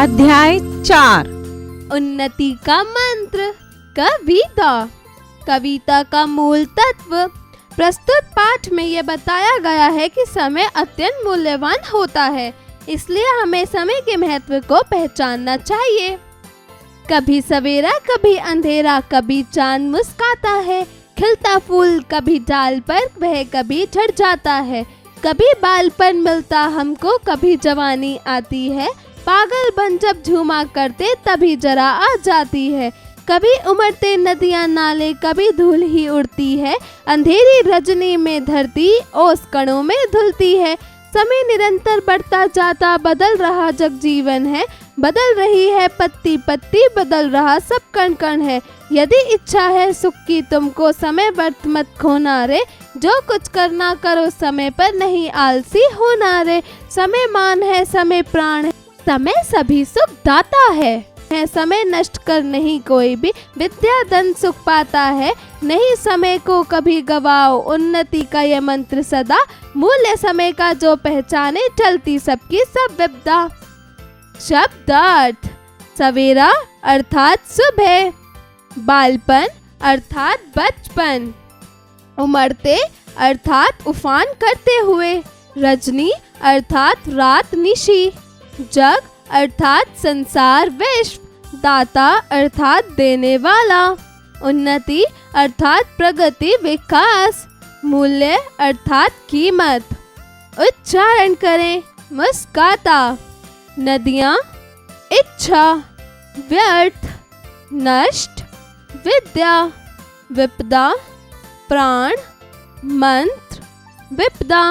अध्याय 4 उन्नति का मंत्र। कविता का मूल तत्व। प्रस्तुत पाठ में यह बताया गया है कि समय अत्यंत मूल्यवान होता है, इसलिए हमें समय के महत्व को पहचानना चाहिए। कभी सवेरा कभी अंधेरा, कभी चांद मुस्काता है, खिलता फूल कभी डाल पर वह कभी झड़ जाता है, कभी बालपन मिलता हमको, कभी जवानी आती है, पागल बन जब झूमा करते तभी जरा आ जाती है, कभी उमड़ते नदियां नाले, कभी धूल ही उड़ती है, अंधेरी रजनी में धरती ओस कणों में धुलती है। समय निरंतर बढ़ता जाता, बदल रहा जग जीवन है, बदल रही है पत्ती पत्ती, बदल रहा सब कण कण है। यदि इच्छा है सुख की तुमको, समय व्यर्थ मत खोना रे, जो कुछ करना करो समय पर, नहीं आलसी होना रे। समय मान है, समय प्राण है, समय सभी सुख दाता है। समय नष्ट कर नहीं कोई भी विद्या धन सुख पाता है, नहीं समय को कभी गवाओ, उन्नति का यह मंत्र सदा, मूल्य समय का जो पहचाने, चलती सबकी सब विपदा। शब्दार्थ। सवेरा अर्थात सुबह, बालपन अर्थात बचपन, उमड़ते अर्थात उफान करते हुए, रजनी अर्थात रात निशी, जग अर्थात संसार विश्व, दाता अर्थात देने वाला, उन्नति अर्थात प्रगति विकास, मूल्य अर्थात कीमत। उच्चारण करें। मुस्काता। नदियाँ, इच्छा, व्यर्थ, नष्ट, विद्या, विपदा, प्राण, मंत्र, विपदा।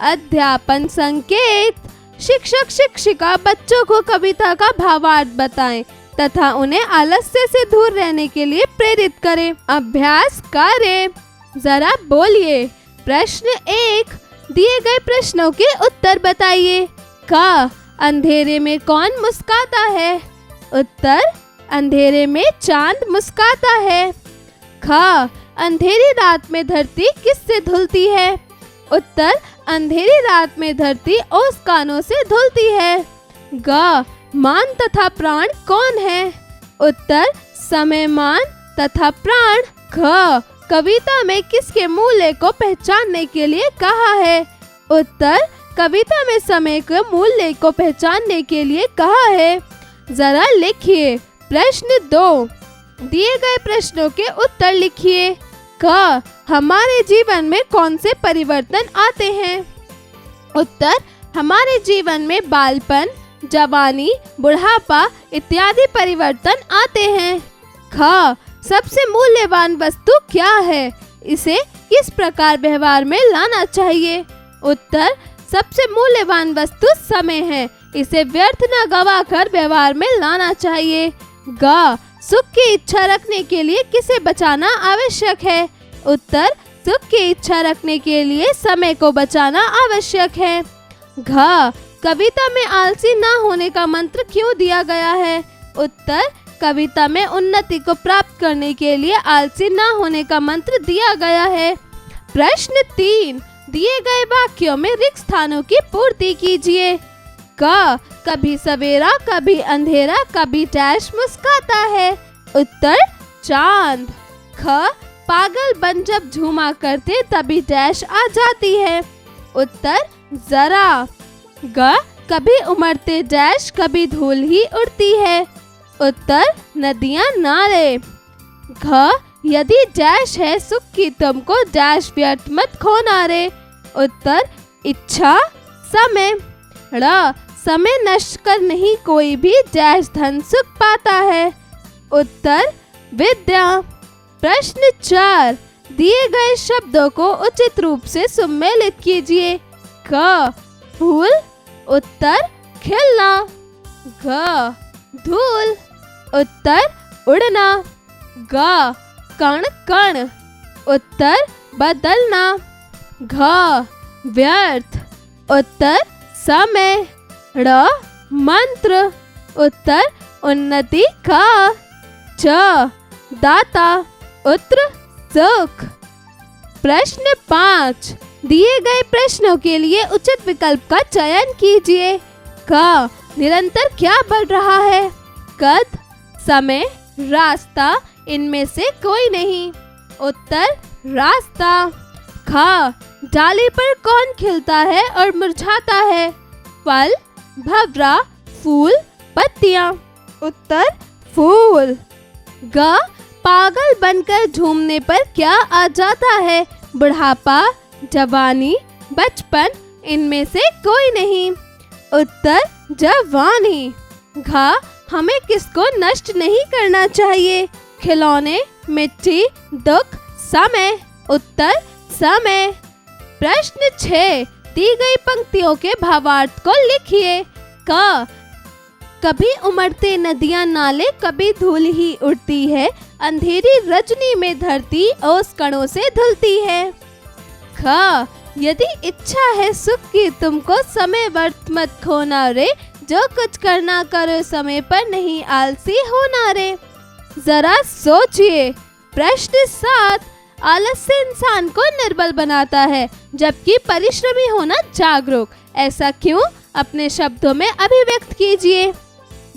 अध्यापन संकेत। शिक्षक शिक्षिका बच्चों को कविता का भावार्थ बताएं तथा उन्हें आलस्य से दूर रहने के लिए प्रेरित करें। अभ्यास कार्य। जरा बोलिए। प्रश्न 1, दिए गए प्रश्नों के उत्तर बताइए। क, अंधेरे में कौन मुस्काता है? उत्तर, अंधेरे में चांद मुस्काता है। ख, अंधेरी रात में धरती किससे धुलती है? उत्तर, अंधेरी रात में धरती ओस कानों से धुलती है। ग, मान तथा प्राण कौन है? उत्तर, समय, मान तथा प्राण। ख, कविता में किसके मूल्य को पहचानने के लिए कहा है? उत्तर, कविता में समय के मूल्य को पहचानने के लिए कहा है। जरा लिखिए। प्रश्न 2, दिए गए प्रश्नों के उत्तर लिखिए। क, हमारे जीवन में कौन से परिवर्तन आते हैं? उत्तर, हमारे जीवन में बालपन, जवानी, बुढ़ापा इत्यादि परिवर्तन आते हैं। ख, सबसे मूल्यवान वस्तु क्या है? इसे किस प्रकार व्यवहार में लाना चाहिए? उत्तर, सबसे मूल्यवान वस्तु समय है, इसे व्यर्थ न गवाकर व्यवहार में लाना चाहिए। ग, सुख की इच्छा रखने के लिए किसे बचाना आवश्यक है? उत्तर, सुख की इच्छा रखने के लिए समय को बचाना आवश्यक है। घ, कविता में आलसी ना होने का मंत्र क्यों दिया गया है? उत्तर, कविता में उन्नति को प्राप्त करने के लिए आलसी ना होने का मंत्र दिया गया है। प्रश्न 3, दिए गए वाक्यों में रिक्त स्थानों की पूर्ति कीजिए। क, कभी सवेरा कभी अंधेरा, कभी डैश मुस्काता है। उत्तर, चांद। ख, पागल बन जब झूमा करते तभी डैश आ जाती है। उत्तर, जरा। ग, कभी उमड़ते डैश, कभी धूल ही उड़ती है। उत्तर, नदियां नाले। घ, यदि डैश है सुख की तुमको, डैश व्यर्थ मत खोना रे। उत्तर, इच्छा, समय। ड़, समय नष्ट कर नहीं कोई भी, डैश धन सुख पाता है। उत्तर, विद्या। प्रश्न 4, दिए गए शब्दों को उचित रूप से सम्मिलित कीजिए। क, फूल। उत्तर, खिलना। घ, धूल। उत्तर, उड़ना। ग, कण कण। उत्तर, बदलना। घ, व्यर्थ। उत्तर, समय। ड़, मंत्र। उत्तर, उन्नति का। च, दाता। उत्तर, सुख। प्रश्न 5, दिए गए प्रश्नों के लिए उचित विकल्प का चयन कीजिए। क, निरंतर क्या बढ़ रहा है? कद, समय, रास्ता, इनमें से कोई नहीं। उत्तर रास्ता। ख, डाली पर कौन खिलता है और मुरझाता है? फल, भंवरा, फूल, पत्तियां। उत्तर फूल। ग, पागल बनकर झूमने पर क्या आ जाता है? बुढ़ापा, जवानी, बचपन, इनमें से कोई नहीं। उत्तर जवानी। घ, हमें किसको नष्ट नहीं करना चाहिए? खिलौने, मिट्टी, दुख, समय। उत्तर समय। प्रश्न 6, दी गई पंक्तियों के भावार्थ को लिखिए। क, कभी उमड़ते नदियां नाले, कभी धूल ही उड़ती है, अंधेरी रजनी में धरती ओस कणों से धुलती है। ख, यदि इच्छा है सुख की तुमको, समय व्यर्थ मत खोना रे, जो कुछ करना करो समय पर, नहीं आलसी होना रे। जरा सोचिए। प्रश्न 7, आलस्य इंसान को निर्बल बनाता है, जबकि परिश्रमी होना जागरूक। ऐसा क्यों? अपने शब्दों में अभिव्यक्त कीजिए।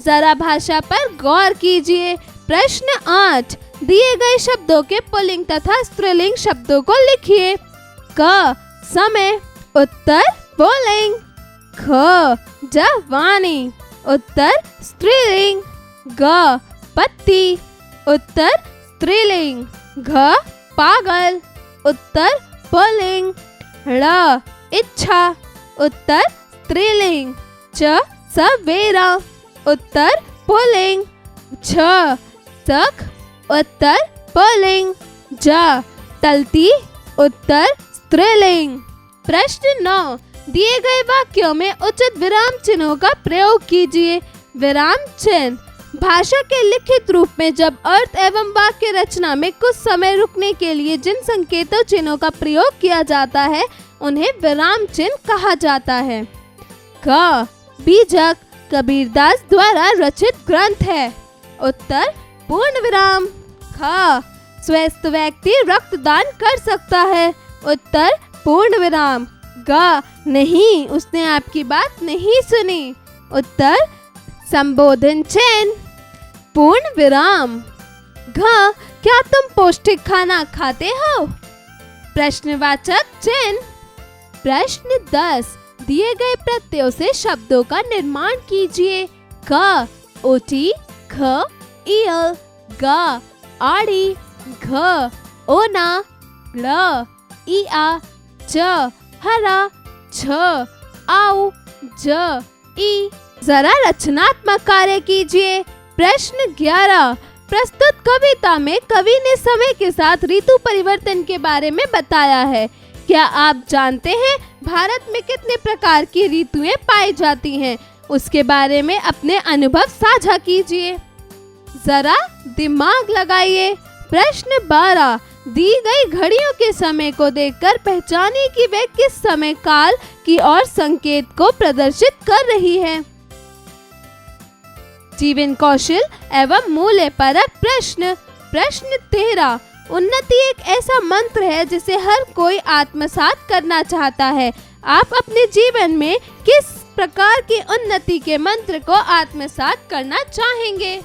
जरा भाषा पर गौर कीजिए। प्रश्न 8, दिए गए शब्दों के पुल्लिंग तथा स्त्रीलिंग शब्दों को लिखिए। क, समय। उत्तर पुल्लिंग। ख, जवानी। उत्तर स्त्रीलिंग। ग, पत्ती। उत्तर स्त्रीलिंग। घ, पागल। उत्तर पुल्लिंग। ड़, इच्छा। उत्तर स्त्रीलिंग। च, सवेरा। उत्तर पुल्लिंग। छ, सख। उत्तर पुल्लिंग। ज, टलती। उत्तर स्त्रीलिंग। प्रश्न 9, दिए गए वाक्यों में उचित विराम चिन्हों का प्रयोग कीजिए। विराम चिन्ह, भाषा के लिखित रूप में जब अर्थ एवं वाक्य रचना में कुछ समय रुकने के लिए जिन संकेतों चिन्हों का प्रयोग किया जाता है, उन्हें विराम चिन्ह कहा जाता है। क, बीजक कबीरदास द्वारा रचित ग्रंथ है। उत्तर पूर्ण विराम। ख, स्वस्थ व्यक्ति रक्तदान कर सकता है। उत्तर पूर्ण विराम। ग, नहीं, उसने आपकी बात नहीं सुनी। उत्तर संबोधन चिन्ह, पूर्ण विराम। घ, क्या तुम पौष्टिक खाना खाते हो? प्रश्नवाचक चिन्ह। प्रश्न 10, दिए गए प्रत्ययों से शब्दों का निर्माण कीजिए। क, ओटी। ख, ईयल। ग, आड़ी। घ, ओना। ड़, इआ। च, हरा। छ, आउ। ज, ई। जरा रचनात्मक कार्य कीजिए। प्रश्न 11, प्रस्तुत कविता में कवि ने समय के साथ ऋतु परिवर्तन के बारे में बताया है। क्या आप जानते हैं भारत में कितने प्रकार की ऋतुएं पाई जाती हैं? उसके बारे में अपने अनुभव साझा कीजिए। जरा दिमाग लगाइए। प्रश्न 12, दी गई घड़ियों के समय को देखकर पहचानिए कि वे किस समय काल की ओर संकेत को प्रदर्शित कर रही है। जीवन कौशल एवं मूल्य परक प्रश्न। प्रश्न 13, उन्नति एक ऐसा मंत्र है जिसे हर कोई आत्मसात करना चाहता है। आप अपने जीवन में किस प्रकार की उन्नति के मंत्र को आत्मसात करना चाहेंगे?